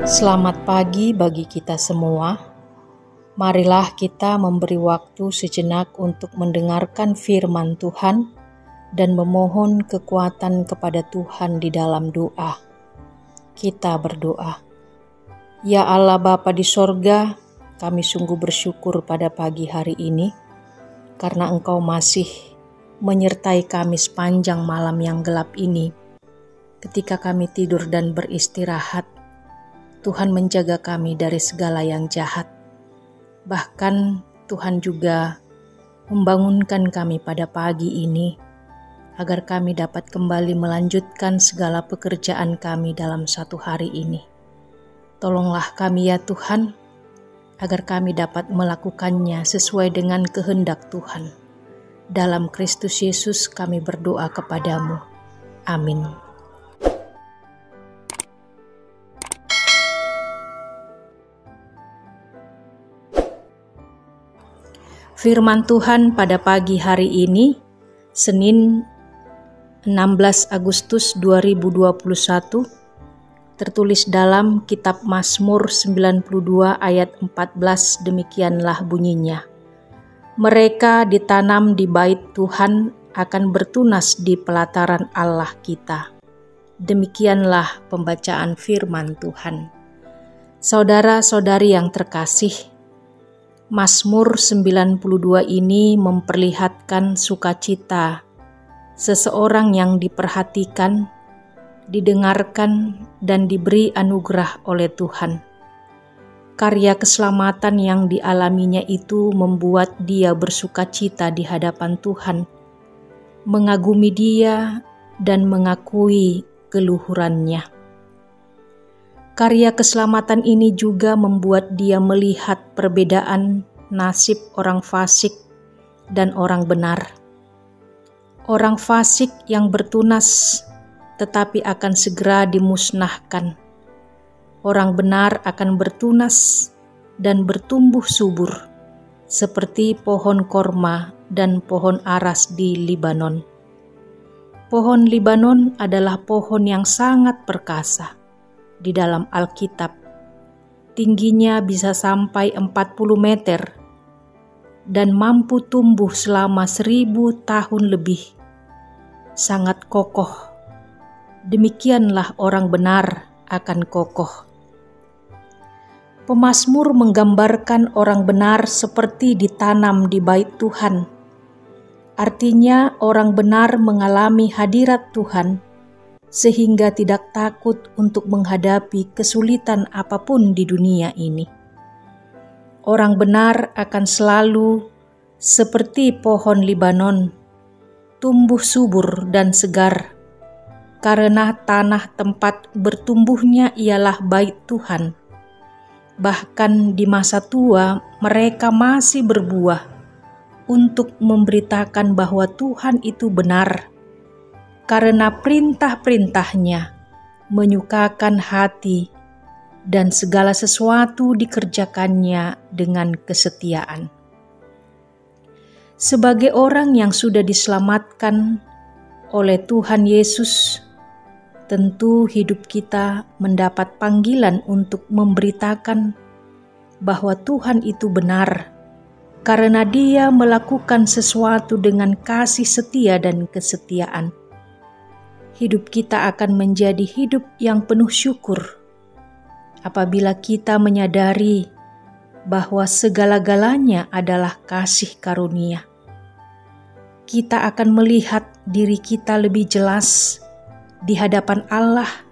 Selamat pagi bagi kita semua. Marilah kita memberi waktu sejenak untuk mendengarkan firman Tuhan dan memohon kekuatan kepada Tuhan di dalam doa. Kita berdoa. Ya Allah Bapa di sorga, kami sungguh bersyukur pada pagi hari ini karena Engkau masih menyertai kami sepanjang malam yang gelap ini. Ketika kami tidur dan beristirahat, Tuhan menjaga kami dari segala yang jahat. Bahkan Tuhan juga membangunkan kami pada pagi ini agar kami dapat kembali melanjutkan segala pekerjaan kami dalam satu hari ini. Tolonglah kami ya Tuhan, agar kami dapat melakukannya sesuai dengan kehendak Tuhan. Dalam Kristus Yesus kami berdoa kepadamu. Amin. Firman Tuhan pada pagi hari ini, Senin 16 Agustus 2021, tertulis dalam kitab Mazmur 92 ayat 14, demikianlah bunyinya. Mereka ditanam di bait Tuhan akan bertunas di pelataran Allah kita. Demikianlah pembacaan firman Tuhan. Saudara-saudari yang terkasih, Mazmur 92 ini memperlihatkan sukacita seseorang yang diperhatikan, didengarkan, dan diberi anugerah oleh Tuhan. Karya keselamatan yang dialaminya itu membuat dia bersukacita di hadapan Tuhan, mengagumi Dia dan mengakui keluhurannya. Karya keselamatan ini juga membuat dia melihat perbedaan nasib orang fasik dan orang benar. Orang fasik yang bertunas tetapi akan segera dimusnahkan. Orang benar akan bertunas dan bertumbuh subur seperti pohon korma dan pohon aras di Libanon. Pohon Libanon adalah pohon yang sangat perkasa. Di dalam Alkitab, tingginya bisa sampai 40 meter dan mampu tumbuh selama 1000 tahun lebih. Sangat kokoh. Demikianlah orang benar akan kokoh. Pemazmur menggambarkan orang benar seperti ditanam di bait Tuhan. Artinya orang benar mengalami hadirat Tuhan sehingga tidak takut untuk menghadapi kesulitan apapun di dunia ini. Orang benar akan selalu seperti pohon Libanon, tumbuh subur dan segar, karena tanah tempat bertumbuhnya ialah bait Tuhan. Bahkan di masa tua mereka masih berbuah untuk memberitakan bahwa Tuhan itu benar, karena perintah-perintahnya menyukakan hati dan segala sesuatu dikerjakannya dengan kesetiaan. Sebagai orang yang sudah diselamatkan oleh Tuhan Yesus, tentu hidup kita mendapat panggilan untuk memberitakan bahwa Tuhan itu benar, karena Dia melakukan sesuatu dengan kasih setia dan kesetiaan. Hidup kita akan menjadi hidup yang penuh syukur apabila kita menyadari bahwa segala-galanya adalah kasih karunia. Kita akan melihat diri kita lebih jelas di hadapan Allah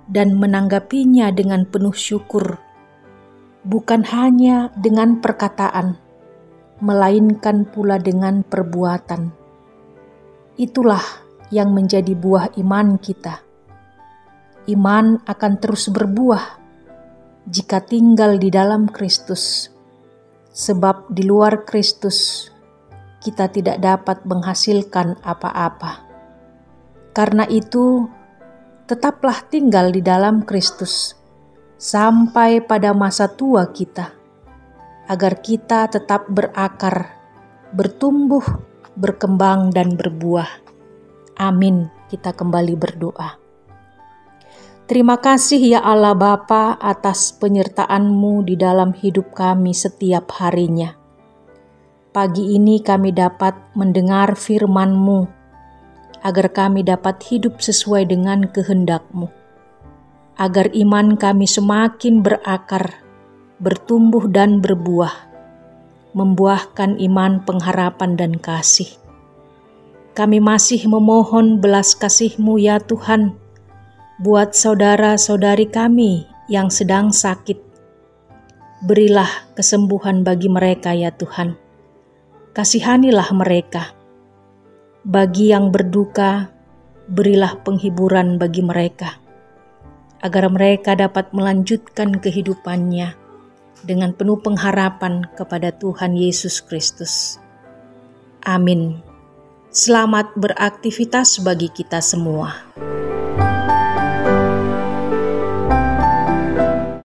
dan menanggapinya dengan penuh syukur, bukan hanya dengan perkataan, melainkan pula dengan perbuatan. Itulah yang menjadi buah iman kita. Iman akan terus berbuah jika tinggal di dalam Kristus, sebab di luar Kristus kita tidak dapat menghasilkan apa-apa. Karena itu, tetaplah tinggal di dalam Kristus sampai pada masa tua kita, agar kita tetap berakar, bertumbuh, berkembang, dan berbuah. Amin. Kita kembali berdoa. Terima kasih ya Allah Bapa atas penyertaan-Mu di dalam hidup kami setiap harinya. Pagi ini kami dapat mendengar firman-Mu, agar kami dapat hidup sesuai dengan kehendak-Mu. Agar iman kami semakin berakar, bertumbuh dan berbuah, membuahkan iman, pengharapan, dan kasih. Kami masih memohon belas kasih-Mu ya Tuhan, buat saudara-saudari kami yang sedang sakit. Berilah kesembuhan bagi mereka ya Tuhan. Kasihanilah mereka. Bagi yang berduka, berilah penghiburan bagi mereka, agar mereka dapat melanjutkan kehidupannya dengan penuh pengharapan kepada Tuhan Yesus Kristus. Amin. Selamat beraktivitas bagi kita semua.